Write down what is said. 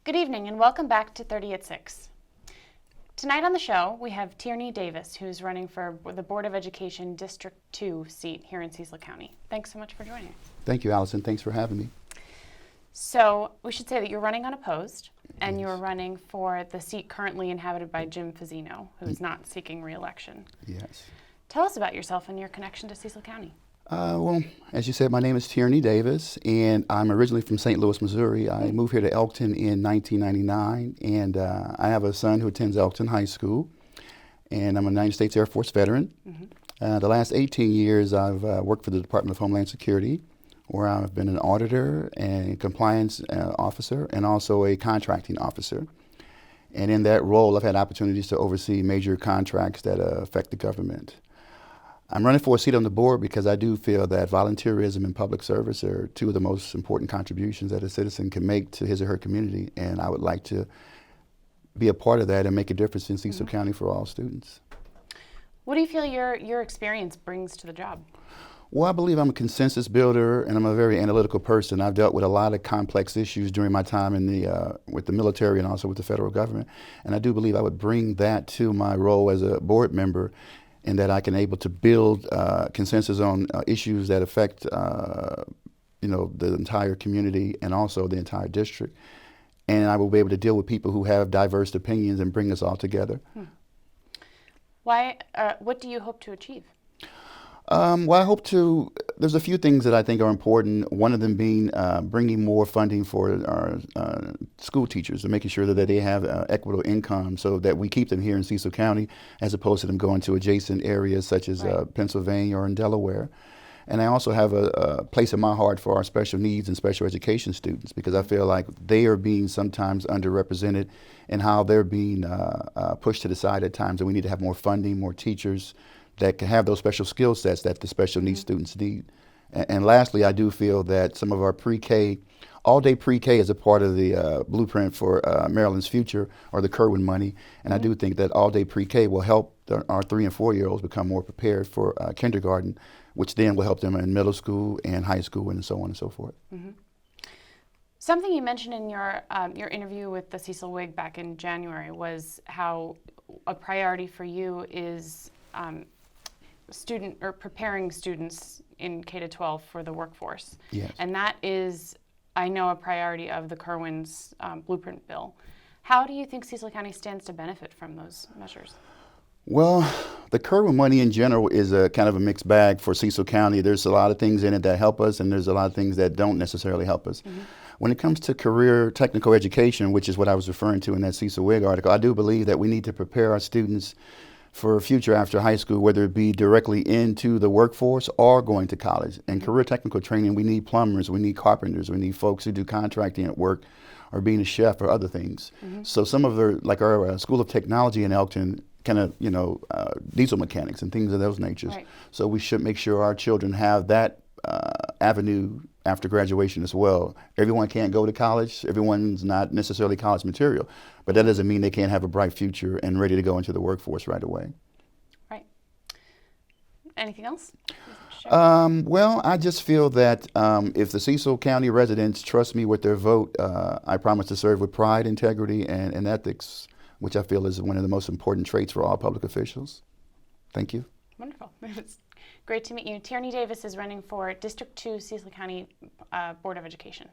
Good evening and welcome back to 30 at 6. Tonight on the show we have Tierney Davis, who's running for the Board of Education District 2 seat here in Cecil County. Thanks so much for joining us. Thank you, Alison. Thanks for having me. So we should say that you're running unopposed and Yes. you're running for the seat currently inhabited by Jim Fazzino, who is not seeking re-election. Yes. Tell us about yourself and your connection to Cecil County. Well, as you said, my name is Tierney Davis, and I'm originally from St. Louis, Missouri. I moved here to Elkton in 1999, and I have a son who attends Elkton High School, and I'm a United States Air Force veteran. The last 18 years, I've worked for the Department of Homeland Security, where I've been an auditor and compliance officer, and also a contracting officer. And in that role, I've had opportunities to oversee major contracts that affect the government. I'm running for a seat on the board because I do feel that volunteerism and public service are two of the most important contributions that a citizen can make to his or her community, and I would like to be a part of that and make a difference in Cecil County for all students. What do you feel your experience brings to the job? Well, I believe I'm a consensus builder, and I'm a very analytical person. I've dealt with a lot of complex issues during my time in with the military and also with the federal government, and I do believe I would bring that to my role as a board member, and that I can able to build consensus on issues that affect the entire community and also the entire district. And I will be able to deal with people who have diverse opinions and bring us all together. What do you hope to achieve? Well, I hope to, there's a few things that I think are important. One of them being bringing more funding for our school teachers and making sure that they have equitable income so that we keep them here in Cecil County as opposed to them going to adjacent areas such as Pennsylvania or in Delaware. And I also have a place in my heart for our special needs and special education students because I feel like they are being sometimes underrepresented in how they're being pushed to the side at times, and we need to have more funding, more teachers that can have those special skill sets that the special needs students need. And lastly, I do feel that some of our pre-K, all-day pre-K is a part of the blueprint for Maryland's future, or the Kerwin money. And I do think that all-day pre-K will help our 3- and 4-year-olds become more prepared for kindergarten, which then will help them in middle school and high school and so on and so forth. Something you mentioned in your interview with the Cecil Whig back in January was how a priority for you is preparing students in K-12 for the workforce. Yes. And that is, I know, a priority of the Kerwin's blueprint bill. How do you think Cecil County stands to benefit from those measures? Well, the Kerwin money in general is a kind of a mixed bag for Cecil County. There's a lot of things in it that help us, and there's a lot of things that don't necessarily help us. When it comes to career technical education, which is what I was referring to in that Cecil Whig article, I do believe that we need to prepare our students for a future after high school, whether it be directly into the workforce or going to college. And career technical training, we need plumbers, we need carpenters, we need folks who do contracting at work or being a chef or other things. So some of our School of Technology in Elkton, kind of, diesel mechanics and things of those natures. Right. So we should make sure our children have that avenue after graduation as well. Everyone can't go to college. Everyone's not necessarily college material, but that doesn't mean they can't have a bright future and ready to go into the workforce right away. Right. Anything else? Well, I just feel that if the Cecil County residents trust me with their vote, I promise to serve with pride, integrity, and ethics, which I feel is one of the most important traits for all public officials. Thank you. Wonderful. It's great to meet you. Tierney Davis is running for District 2 Cecil County Board of Education.